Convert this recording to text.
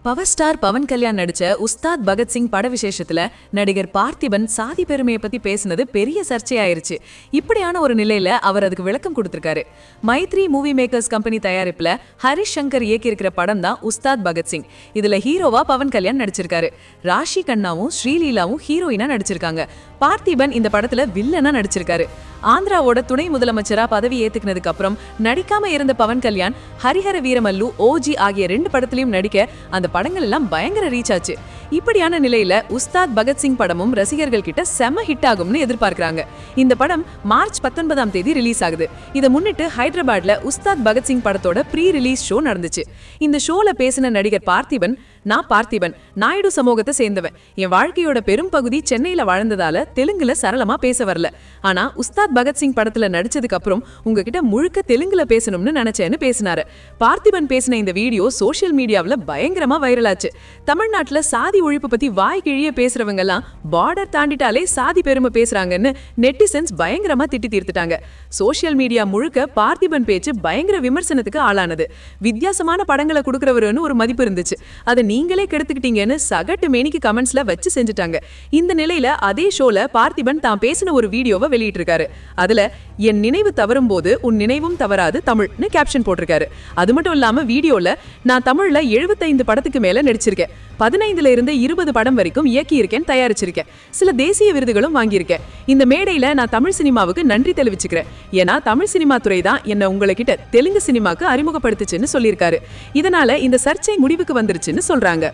Power star Pawan Kalyan நடிச்ச உஸ்தாத் பகத்சிங் பட விசேஷத்துல நடிகர் பார்த்திபன் சாதி பெருமையை பத்தி பேசினது பெரிய சர்ச்சையாயிருச்சு. இப்படியான ஒரு நிலையில அவர் அதுக்கு விளக்கம் கொடுத்திருக்காரு. மைத்ரி மூவி மேக்கர்ஸ் கம்பெனி தயாரிப்புல ஹரிஷ் சங்கர் இயக்கியிருக்கிற படம் தான் உஸ்தாத் பகத்சிங். இதுல ஹீரோவா பவன் கல்யாண் நடிச்சிருக்காரு. ராஷி கண்ணாவும் ஸ்ரீலீலாவும் ஹீரோயினா நடிச்சிருக்காங்க. பார்த்திபன் இந்த படத்துல வில்லனா நடிச்சிருக்காரு. ஆந்திராவோட துணை முதலமைச்சரா பதவி ஏத்துக்கினதுக்கு அப்புறம் நடிக்காம இருந்த பவன் கல்யாண் ஹரிஹர வீரமல்லு, ஓஜி ஆகிய 2 படத்திலையும் நடிக்க அந்த படங்கள் எல்லாம் பயங்கர ரீச் ஆச்சு. இப்படியான நிலையில உஸ்தாத் பகத்சிங் படமும் ரசிகர்கள் கிட்ட செம ஹிட் ஆகும்னு எதிர்பார்க்கறாங்க. இந்த படம் மார்ச் 19ஆம் தேதி ரிலீஸ் ஆகுது. இதை முன்னிட்டு ஹைதராபாத்ல உஸ்தாத் பகத்சிங் படத்தோட ப்ரீ ரிலீஸ் ஷோ நடந்துச்சு. இந்த ஷோல பேசின நடிகர் பார்த்திபன், நான் பார்த்திபன் நாயுடு சமூகத்தை சேர்ந்தவன். என் வாழ்க்கையோட பெரும் பகுதி சென்னையில வாழ்ந்ததால தெலுங்குல சரளமா பேச வரல. ஆனா உஸ்தாத் பகத்சிங் படத்துல நடிச்சதுக்கு அப்புறம் உங்ககிட்ட முழுக்க தெலுங்குல பேசணும்னு நினைச்சேன்னு பேசினாரு. பார்த்திபன் பேசின இந்த வீடியோ சோசியல் மீடியாவில் பயங்கரமா வைரல் ஆச்சு. தமிழ்நாட்டுல சாதி ஒழிப்பு பத்தி வாய் கிழிய பேசுறவங்க எல்லாம் பார்டர் தாண்டிட்டாலே சாதி பெருமை பேசுறாங்கன்னு நெட்டிசன்ஸ் பயங்கரமா திட்டி தீர்த்துட்டாங்க. சோசியல் மீடியா முழுக்க பார்த்திபன் பேச்சு பயங்கர விமர்சனத்துக்கு ஆளானது. வித்தியாசமான படங்களை கொடுக்கறவருன்னு ஒரு மதிப்பு இருந்துச்சு. அதை நீங்களே கெடுத்துக்கிட்டீங்கன்னு சகட்டு மேனிக்கு கமெண்ட்ஸ்ல வச்சு செஞ்சுட்டாங்க. இந்த நிலையில அதே ஷோல பார்த்திபன் தான் பேசின ஒரு வீடியோவை வெளியிட்டு இருக்காரு. அதுல என் நினைவு தவறும் போது உன் நினைவும் தவறாது தமிழ்னு கேப்ஷன் போட்டிருக்காரு. அது மட்டும் இல்லாம வீடியோல நான் தமிழ்ல 75 படத்துக்கு மேல நடிச்சிருக்கேன். 15ல இருந்து 20 படம் வரைக்கும் இயக்கியிருக்கேன், தயாரிச்சிருக்கேன். சில தேசிய விருதுகளும் வாங்கியிருக்கேன். இந்த மேடையில நான் தமிழ் சினிமாவுக்கு நன்றி தெரிவிச்சுக்கிறேன். ஏன்னா தமிழ் சினிமா துறை தான் என்ன உங்ககிட்ட தெலுங்கு சினிமாக்கு அறிமுகப்படுத்துச்சுன்னு சொல்லியிருக்காரு. இதனால இந்த சர்ச்சை முடிவுக்கு வந்துருச்சுன்னு சொல்றாங்க.